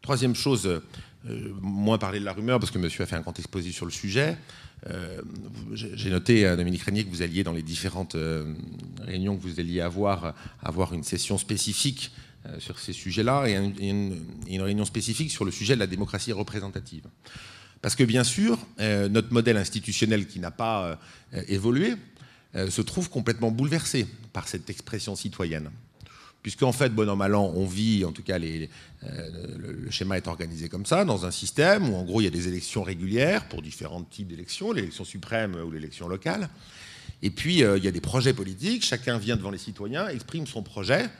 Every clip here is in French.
Troisième chose, moins parler de la rumeur, parce que monsieur a fait un grand exposé sur le sujet. J'ai noté, Dominique Régnier, que vous alliez, dans les différentes réunions que vous alliez avoir une session spécifique sur ces sujets-là et une réunion spécifique sur le sujet de la démocratie représentative. Parce que, bien sûr, notre modèle institutionnel qui n'a pas évolué se trouve complètement bouleversé par cette expression citoyenne. Puisqu'en fait, bon an, mal an, on vit, en tout cas, le schéma est organisé comme ça, dans un système où, en gros, il y a des élections régulières pour différents types d'élections, l'élection suprême ou l'élection locale. Et puis, il y a des projets politiques, chacun vient devant les citoyens, exprime son projet,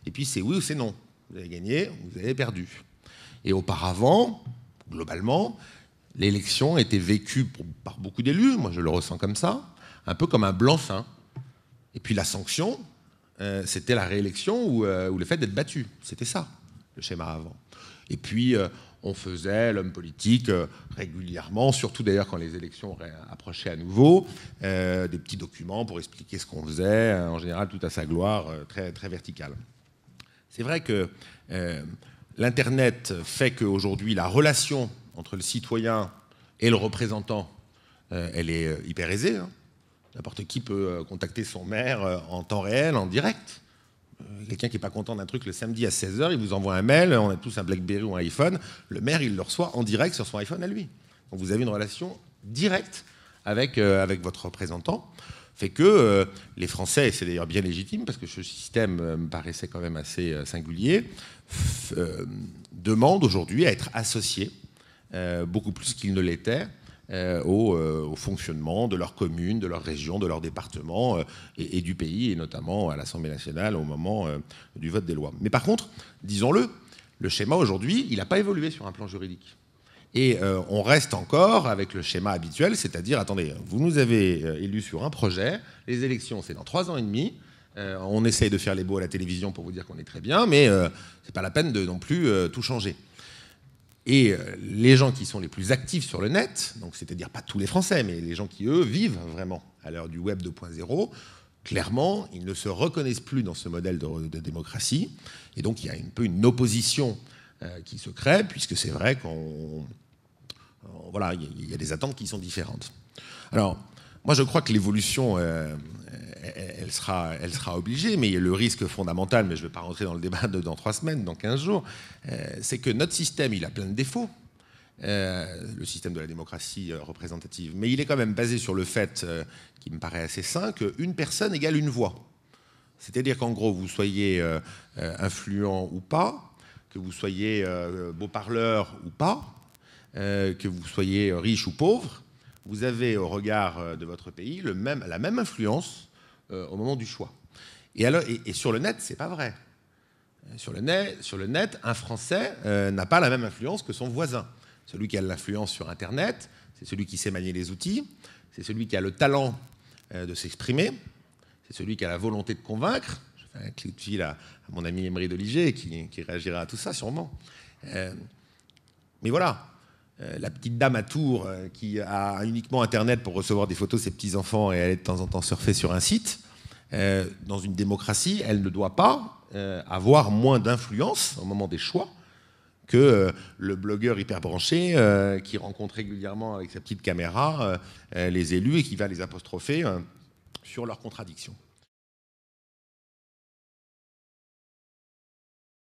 et puis c'est oui ou c'est non. Vous avez gagné, vous avez perdu. Et auparavant, globalement, l'élection était vécue par beaucoup d'élus, moi je le ressens comme ça, un peu comme un blanc-seing. Et puis la sanction, c'était la réélection ou le fait d'être battu. C'était ça, le schéma avant. Et puis, on faisait, l'homme politique, régulièrement, surtout d'ailleurs quand les élections approchaient à nouveau, des petits documents pour expliquer ce qu'on faisait, en général tout à sa gloire, très, très verticale. C'est vrai que l'Internet fait qu'aujourd'hui, la relation entre le citoyen et le représentant, elle est hyper aisée, hein. N'importe qui peut contacter son maire en temps réel, en direct. Quelqu'un qui n'est pas content d'un truc le samedi à 16h, il vous envoie un mail, on a tous un BlackBerry ou un iPhone, le maire, il le reçoit en direct sur son iPhone à lui. Donc vous avez une relation directe avec votre représentant. Fait que les Français, et c'est d'ailleurs bien légitime, parce que ce système me paraissait quand même assez singulier, demandent aujourd'hui à être associés, beaucoup plus qu'ils ne l'étaient, au fonctionnement de leur commune, de leur région, de leur département et du pays, et notamment à l'Assemblée nationale au moment du vote des lois. Mais par contre, disons-le, le schéma aujourd'hui, il n'a pas évolué sur un plan juridique. Et on reste encore avec le schéma habituel, c'est-à-dire, attendez, vous nous avez élus sur un projet, les élections c'est dans 3 ans et demi, on essaye de faire les beaux à la télévision pour vous dire qu'on est très bien, mais c'est pas la peine de non plus tout changer. Et les gens qui sont les plus actifs sur le net, donc c'est-à-dire pas tous les Français, mais les gens qui, eux, vivent vraiment à l'heure du web 2.0, clairement, ils ne se reconnaissent plus dans ce modèle de démocratie. Et donc, il y a un peu une opposition qui se crée, puisque c'est vrai voilà, il y a des attentes qui sont différentes. Alors, moi, je crois que l'évolution, elle sera obligée, mais le risque fondamental, mais je ne vais pas rentrer dans le débat dans 3 semaines, dans 15 jours, c'est que notre système, il a plein de défauts, le système de la démocratie représentative, mais il est quand même basé sur le fait, qui me paraît assez sain, qu'une personne égale une voix. C'est-à-dire qu'en gros, vous soyez influent ou pas, que vous soyez beau parleur ou pas, que vous soyez riche ou pauvre, vous avez au regard de votre pays la même influence au moment du choix. Et sur le net, c'est pas vrai. Sur le net, un Français n'a pas la même influence que son voisin. Celui qui a l'influence sur Internet, c'est celui qui sait manier les outils, c'est celui qui a le talent de s'exprimer, c'est celui qui a la volonté de convaincre. Je fais un clip de fil à mon ami Emery Deliger qui réagira à tout ça sûrement. Mais voilà. La petite dame à Tours qui a uniquement Internet pour recevoir des photos de ses petits-enfants et aller de temps en temps surfer sur un site, dans une démocratie, elle ne doit pas avoir moins d'influence au moment des choix que le blogueur hyper branché qui rencontre régulièrement avec sa petite caméra les élus et qui va les apostropher sur leurs contradictions.